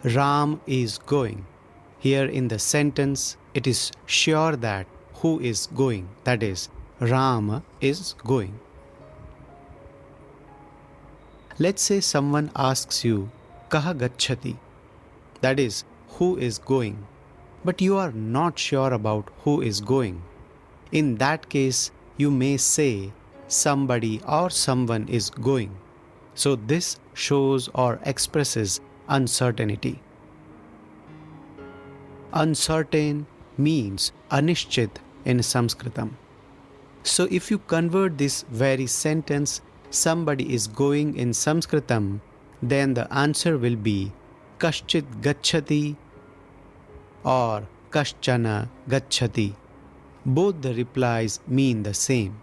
Ram is going. Here in the sentence, it is sure that who is going, that is, Ram is going. Let's say someone asks you, Kaha gacchati, that is, who is going, but you are not sure about who is going. In that case, you may say, somebody or someone is going. So this shows or expresses uncertainty. Uncertain means anishchit in Sanskritam. So if you convert this very sentence, somebody is going in Sanskritam, then the answer will be kaschit gacchati or kaschana gacchati. Both the replies mean the same.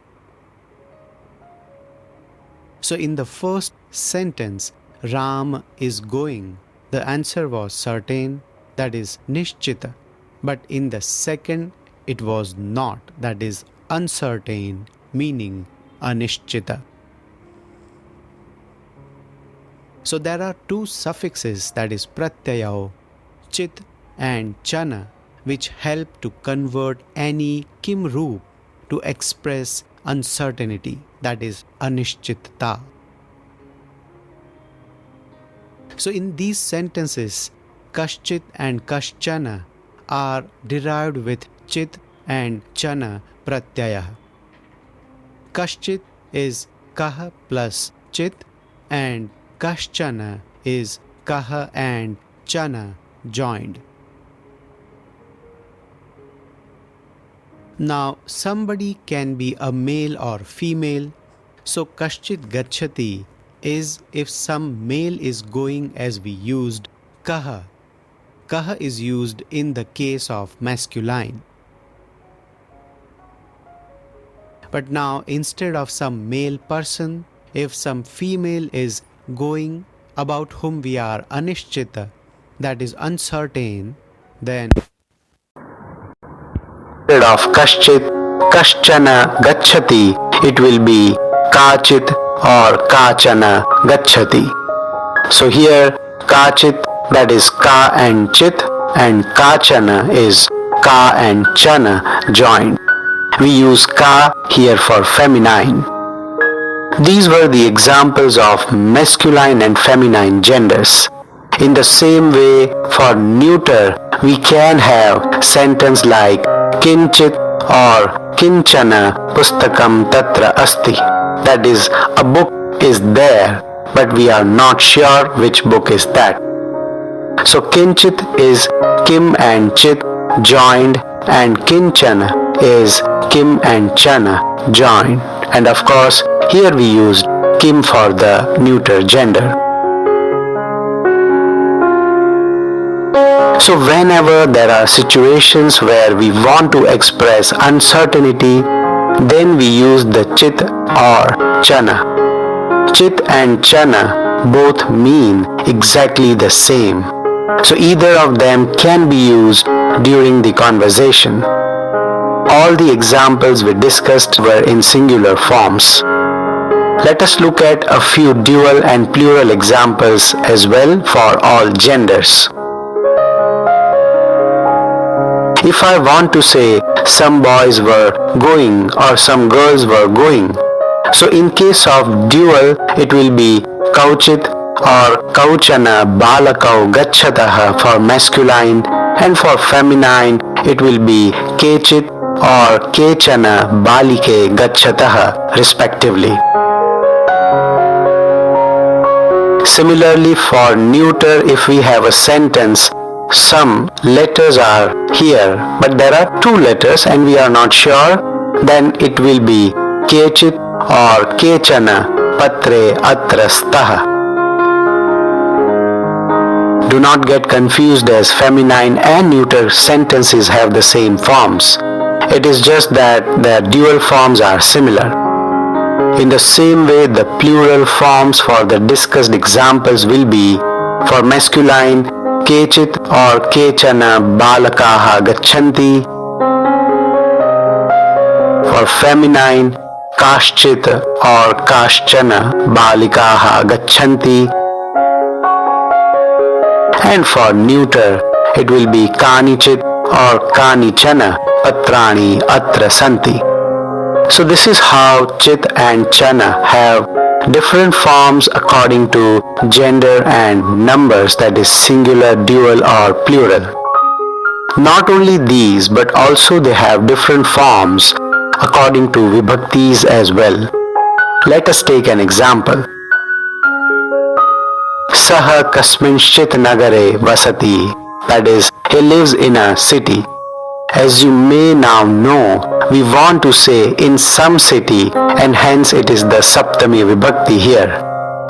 So in the first sentence, Ram is going, the answer was certain, that is nishchita. But in the second, it was not, that is uncertain, meaning anishchita. So there are two suffixes, that is pratyaya, chit and chana, which help to convert any kim roop to express uncertainty, that is anishchitata. So in these sentences, kaschit and kaschana are derived with chit and chana pratyaya. Kaschit is kaha plus chit and kaschana is kaha and chana joined. Now somebody can be a male or female, so kaschit gacchati is if some male is going, as we used kaha. Kaha is used in the case of masculine. But now instead of some male person, if some female is going about whom we are anishchita, that is uncertain, then instead of kaschit, kaschana gacchati, it will be kachit or kachana gacchati. So here kachit, that is ka and chit, and kachana is ka and chana joined. We use ka here for feminine. These were the examples of masculine and feminine genders. In the same way, for neuter, we can have sentence like kinchit or kinchana pustakam tatra asti. That is, a book is there, but we are not sure which book is that. So kinchit is kim and chit joined, and kinchana is kim and chana joined. And of course, here we used kim for the neuter gender. So whenever there are situations where we want to express uncertainty, then we use the chit or chana. Chit and chana both mean exactly the same. So either of them can be used during the conversation. All the examples we discussed were in singular forms. Let us look at a few dual and plural examples as well for all genders. If I want to say some boys were going or some girls were going, so in case of dual, it will be kauchit or kauchana balakau gacchataha for masculine, and for feminine it will be kechit or kechana balike gacchataha respectively. Similarly, for neuter, if we have a sentence, some letters are here, but there are two letters and we are not sure, then it will be kechit or kechana patre atra staha. Do not get confused, as feminine and neuter sentences have the same forms. It is just that their dual forms are similar. In the same way, the plural forms for the discussed examples will be, for masculine, kechit or kechana balakaha gacchanti. For feminine, kaschit or kaschana balikaha gacchanti. And for neuter, it will be kanichit or kanichana patrani atra santi. So this is how chit and chana have different forms according to gender and numbers, that is singular, dual or plural. Not only these, but also they have different forms according to vibhaktis as well. Let us take an example. Saha kasminshit nagare vasati, that is, he lives in a city. As you may now know, we want to say in some city, and hence it is the Saptami Vibhakti here.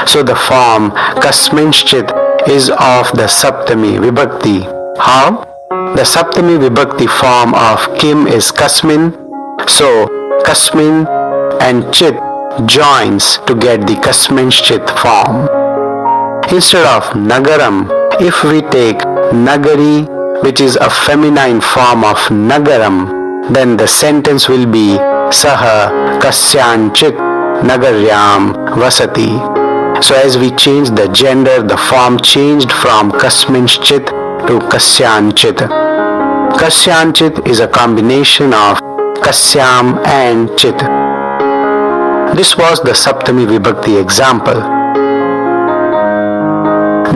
So the form kasminshit is of the Saptami Vibhakti. How? The Saptami Vibhakti form of kim is kasmin. So kasmin and chit joins to get the kasminshit form. Instead of nagaram, if we take nagari, which is a feminine form of nagaram, then the sentence will be saha kasyanchit nagaryam vasati. So as we change the gender, the form changed from kasminchit to kasyanchit. Kasyanchit is a combination of kasyam and chit. This was the Saptami Vibhakti example.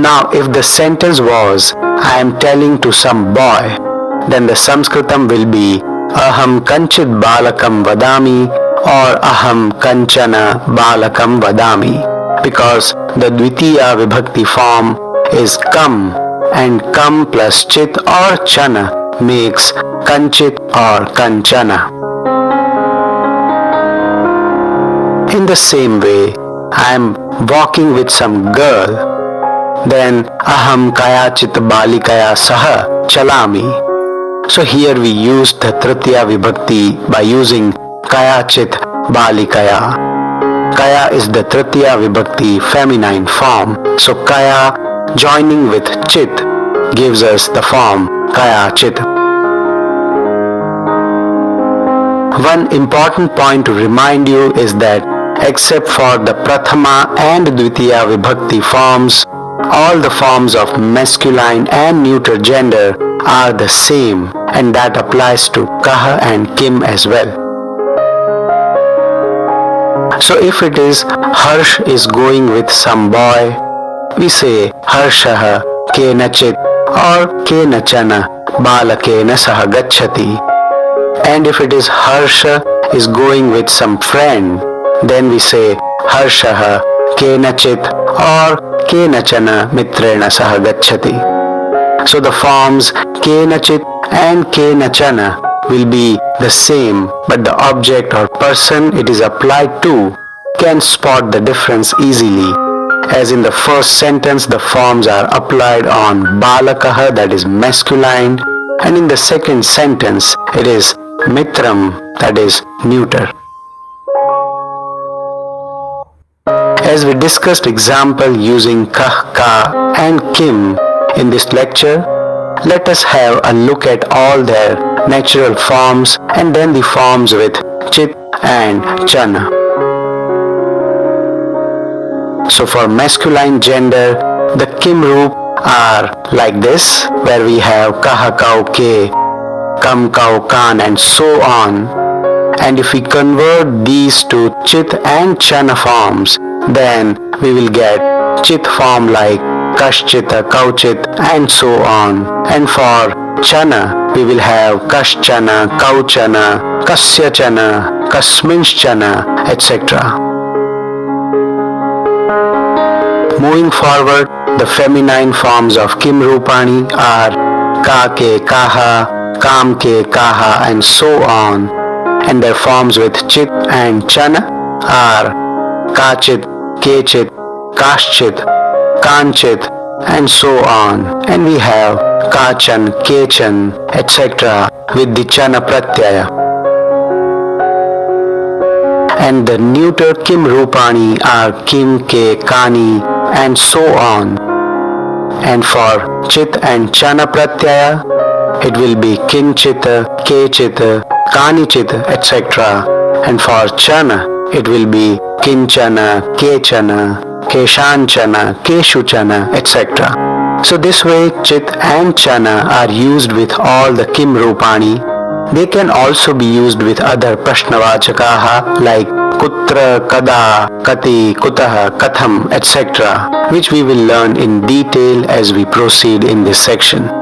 Now if the sentence was, I am telling to some boy, then the Sanskritam will be aham kanchit balakam vadami or aham kanchana balakam vadami, because the Dvitiya Vibhakti form is kam, and kam plus chit or chana makes kanchit or kanchana. In the same way, I am walking with some girl, then aham kayachit balikaya saha chalami. So here we used the Tritiya Vibhakti by using kayachit balikaya. Kaya is the Tritiya Vibhakti feminine form. So kaya joining with chit gives us the form kayachit. One important point to remind you is that except for the Prathama and Dvitiya Vibhakti forms, all the forms of masculine and neuter gender are the same, and that applies to kaha and kim as well. So if it is harsh is going with some boy, we say harshaha kenachit or kenachana balakena saha gacchati. And if it is harsha is going with some friend, then we say harshaha kenachit or kenachana mitrena saha gacchati. So the forms kenachit and kenachana will be the same, but the object or person it is applied to can spot the difference easily. As in the first sentence, the forms are applied on balakaha, that is masculine, and in the second sentence it is mitram, that is neuter. As we discussed example using kah, ka and kim in this lecture, let us have a look at all their natural forms and then the forms with chit and chana. So for masculine gender, the kim roop are like this, where we have kaha kau ke, kam kau kan and so on. And if we convert these to chit and chana forms, then we will get chit form like kaschita, kauchit and so on. And for chana, we will have kaschana, kauchana, kasyachana, kasminchana, etc. Moving forward, the feminine forms of Kim Rupani are ka ke kaha, kam ke kaha and so on. And their forms with chit and chana are kachit, kechit, kaschit, kanchit and so on. And we have kachan, kechan, etc. with the chana pratyaya. And the neuter Kim Rupani are Kim, Ke, Kani and so on. And for chit and chana pratyaya, it will be kinchita, kechita, kanichita, etc. And for chana, it will be kinchana, kechana, keshanchana, keshuchana, etc. So this way chit and chana are used with all the kim rupani. They can also be used with other prashnavachakaha like kutra, kada, kati, kutah, katham, etc., which we will learn in detail as we proceed in this section.